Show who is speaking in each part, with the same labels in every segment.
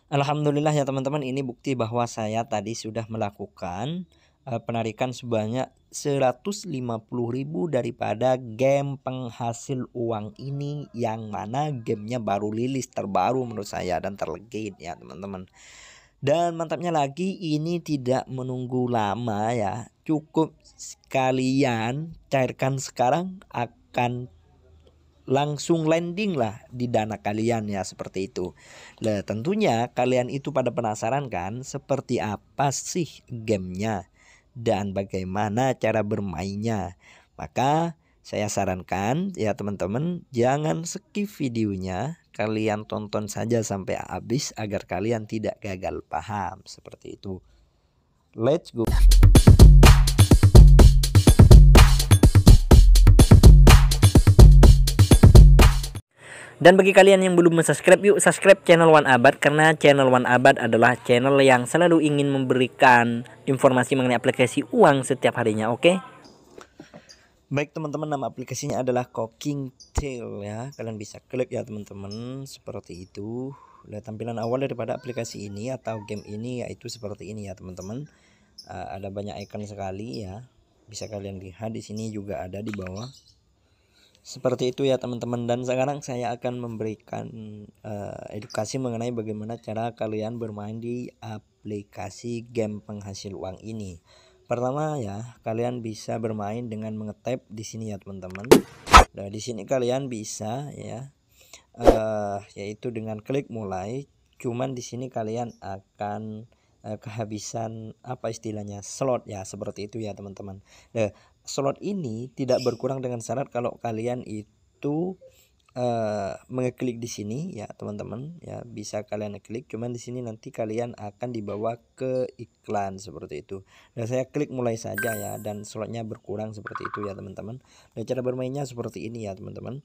Speaker 1: Alhamdulillah ya teman-teman, ini bukti bahwa saya tadi sudah melakukan penarikan sebanyak 150.000 daripada game penghasil uang ini, yang mana gamenya baru rilis, terbaru menurut saya dan terlegit ya teman-teman. Dan mantapnya lagi, ini tidak menunggu lama ya, cukup sekalian cairkan sekarang akan langsung landing lah di dana kalian ya, seperti itu. Nah, tentunya kalian itu pada penasaran kan seperti apa sih gamenya dan bagaimana cara bermainnya. Maka saya sarankan ya teman-teman, jangan skip videonya, kalian tonton saja sampai habis agar kalian tidak gagal paham, seperti itu. Let's go. Dan bagi kalian yang belum subscribe, yuk subscribe channel One Abad, karena channel One Abad adalah channel yang selalu ingin memberikan informasi mengenai aplikasi uang setiap harinya, oke? Baik teman-teman, nama aplikasinya adalah Cooking Tail ya. Kalian bisa klik ya teman-teman, seperti itu. Lihat tampilan awal daripada aplikasi ini atau game ini yaitu seperti ini ya teman-teman. Ada banyak icon sekali ya. Bisa kalian lihat di sini juga ada di bawah. Seperti itu ya teman-teman, dan sekarang saya akan memberikan edukasi mengenai bagaimana cara kalian bermain di aplikasi game penghasil uang ini. Pertama ya, kalian bisa bermain dengan mengetap di sini ya teman-teman. Nah, di sini kalian bisa ya yaitu dengan klik mulai. Cuman di sini kalian akan kehabisan apa istilahnya, slot ya, seperti itu ya teman-teman. Nah, slot ini tidak berkurang dengan syarat kalau kalian itu mengeklik di sini ya teman-teman ya, bisa kalian klik, cuman di sini nanti kalian akan dibawa ke iklan seperti itu. Dan saya klik mulai saja ya, dan slotnya berkurang seperti itu ya teman-teman. Dan cara bermainnya seperti ini ya teman-teman.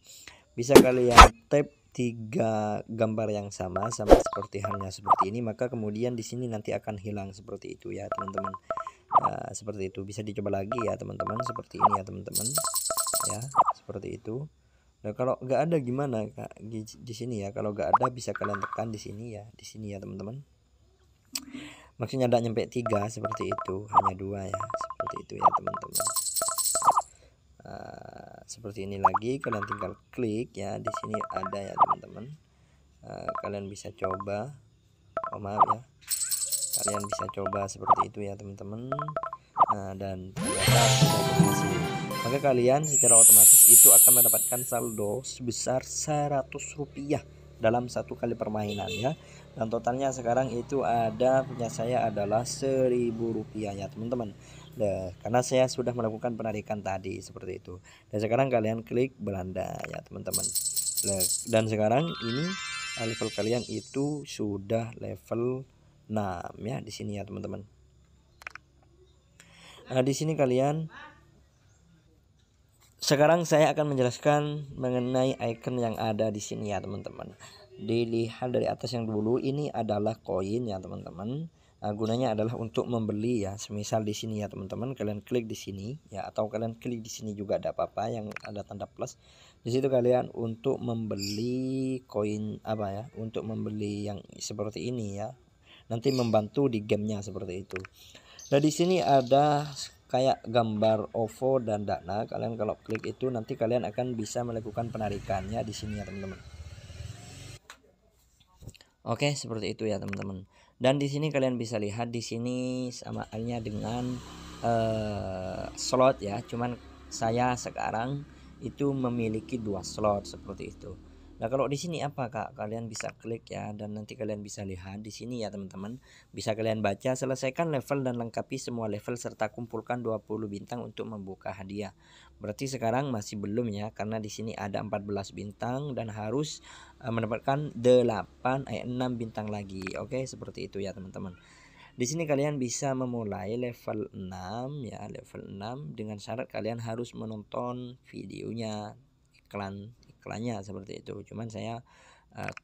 Speaker 1: Bisa kalian tap 3 gambar yang sama seperti halnya seperti ini, maka kemudian di sini nanti akan hilang seperti itu ya teman-teman. Seperti itu, bisa dicoba lagi ya teman-teman, seperti ini ya teman-teman ya, seperti itu. Nah, kalau nggak ada gimana Kak di sini ya, kalau nggak ada bisa kalian tekan di sini ya teman-teman. Maksudnya ada nyampe 3 seperti itu, hanya 2 ya, seperti itu ya teman-teman. Seperti ini lagi, kalian tinggal klik ya, di sini ada ya teman-teman. Kalian bisa coba, maaf ya, kalian bisa coba seperti itu ya teman-teman. Dan ternyata sudah berhasil, maka kalian secara otomatis itu akan mendapatkan saldo sebesar 100 rupiah dalam satu kali permainan ya. Dan totalnya sekarang itu ada punya saya adalah 1.000 rupiah ya teman-teman. Nah, karena saya sudah melakukan penarikan tadi seperti itu. Dan sekarang kalian klik Belanda ya teman-teman. Dan sekarang ini level kalian itu sudah level 6 ya di sini ya teman-teman. Nah, di sini kalian, sekarang saya akan menjelaskan mengenai icon yang ada di sini ya teman-teman. Dilihat dari atas yang dulu, ini adalah koin ya teman-teman. Gunanya adalah untuk membeli ya. Semisal di sini ya teman-teman, kalian klik di sini ya, atau kalian klik di sini juga ada apa-apa yang ada tanda plus. Di situ kalian untuk membeli koin apa ya, untuk membeli yang seperti ini ya. Nanti membantu di gamenya seperti itu. Nah, di sini ada kayak gambar OVO dan Dana. Kalian kalau klik itu nanti kalian akan bisa melakukan penarikannya di sini ya teman-teman. Oke, seperti itu ya teman-teman. Dan di sini kalian bisa lihat di sini sama halnya dengan slot ya. Cuman saya sekarang itu memiliki 2 slot seperti itu. Nah, kalau di sini apa Kak? Kalian bisa klik ya, dan nanti kalian bisa lihat di sini ya teman-teman. Bisa kalian baca, selesaikan level dan lengkapi semua level serta kumpulkan 20 bintang untuk membuka hadiah. Berarti sekarang masih belum ya, karena di sini ada 14 bintang dan harus mendapatkan 6 bintang lagi. Oke, seperti itu ya teman-teman. Di sini kalian bisa memulai level 6 ya, level 6 dengan syarat kalian harus menonton videonya, iklannya seperti itu. Cuman saya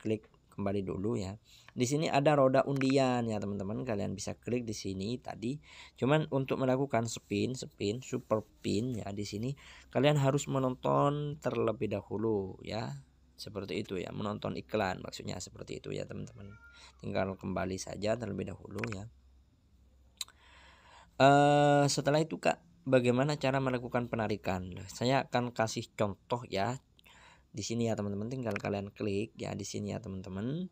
Speaker 1: klik kembali dulu ya. Di sini ada roda undian ya teman-teman, kalian bisa klik di sini tadi. Cuman untuk melakukan spin, super pin ya, di sini kalian harus menonton terlebih dahulu ya. seperti itu ya, menonton iklan maksudnya seperti itu ya teman-teman. Tinggal kembali saja terlebih dahulu ya. Setelah itu Kak, bagaimana cara melakukan penarikan? Saya akan kasih contoh ya di sini ya teman-teman. Tinggal kalian klik ya di sini ya teman-teman.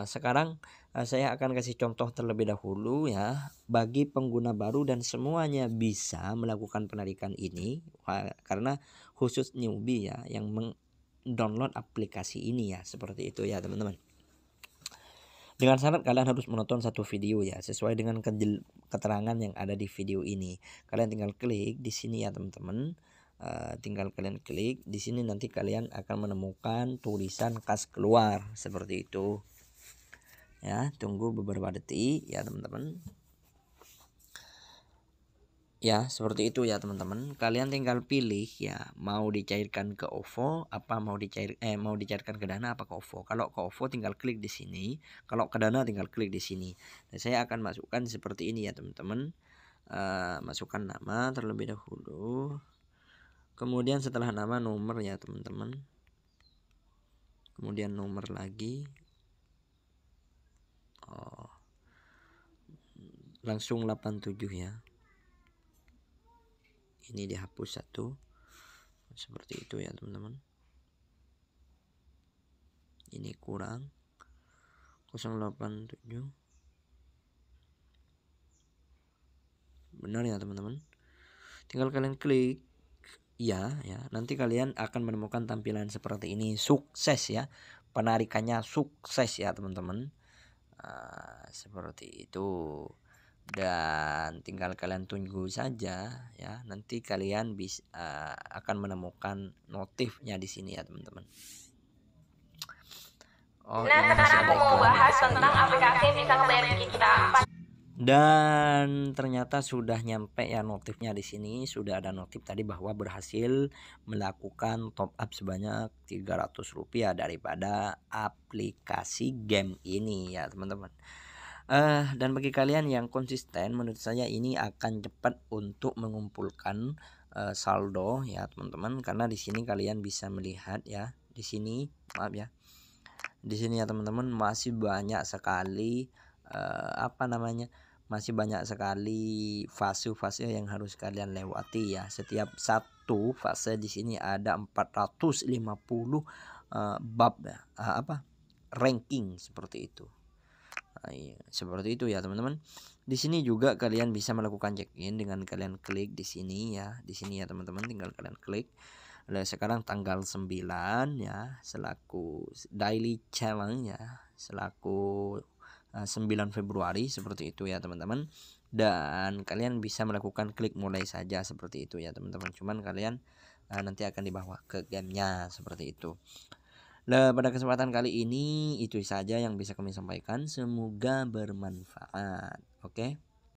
Speaker 1: Sekarang saya akan kasih contoh terlebih dahulu ya bagi pengguna baru dan semuanya bisa melakukan penarikan ini karena khusus newbie ya yang download aplikasi ini ya, seperti itu ya teman-teman. Dengan syarat kalian harus menonton satu video ya sesuai dengan keterangan yang ada di video ini. Kalian tinggal klik di sini ya teman-teman. Tinggal kalian klik di sini, nanti kalian akan menemukan tulisan kas keluar seperti itu. Ya, tunggu beberapa detik ya teman-teman. Ya, seperti itu ya teman-teman. Kalian tinggal pilih ya, mau dicairkan ke OVO apa mau dicairkan ke Dana apa ke OVO. Kalau ke OVO tinggal klik di sini, kalau ke Dana tinggal klik di sini. Dan saya akan masukkan seperti ini ya teman-teman. Masukkan nama terlebih dahulu. Kemudian setelah nama nomor ya teman-teman. Kemudian nomor lagi. Langsung 87 ya. Ini dihapus satu. Seperti itu ya teman-teman. Ini kurang 087. Benar ya teman-teman. Tinggal kalian klik ya. Nanti kalian akan menemukan tampilan seperti ini. Sukses ya. Penarikannya sukses ya teman-teman. Seperti itu. Dan tinggal kalian tunggu saja ya, nanti kalian bisa akan menemukan notifnya di sini ya teman-teman.
Speaker 2: Nah, sekarang aku mau bahas tentang aplikasi yang bisa ngebayar kita.
Speaker 1: Dan ternyata sudah nyampe ya notifnya di sini. Sudah ada notif tadi bahwa berhasil melakukan top up sebanyak Rp300 daripada aplikasi game ini ya teman-teman. Dan bagi kalian yang konsisten, menurut saya ini akan cepat untuk mengumpulkan saldo ya teman-teman, karena di sini kalian bisa melihat ya, di sini maaf ya, di sini ya teman-teman masih banyak sekali masih banyak sekali fase-fase yang harus kalian lewati ya. Setiap satu fase di sini ada 450 bab ya, ranking seperti itu. Seperti itu ya teman-teman. Di sini juga kalian bisa melakukan check-in dengan kalian klik di sini ya. Di sini ya teman-teman, tinggal kalian klik. Sekarang tanggal 9 ya, selaku daily challenge ya, selaku 9 Februari seperti itu ya teman-teman. Dan kalian bisa melakukan klik mulai saja seperti itu ya teman-teman. Cuman kalian nanti akan dibawa ke gamenya seperti itu. Nah, pada kesempatan kali ini itu saja yang bisa kami sampaikan. Semoga bermanfaat. Oke.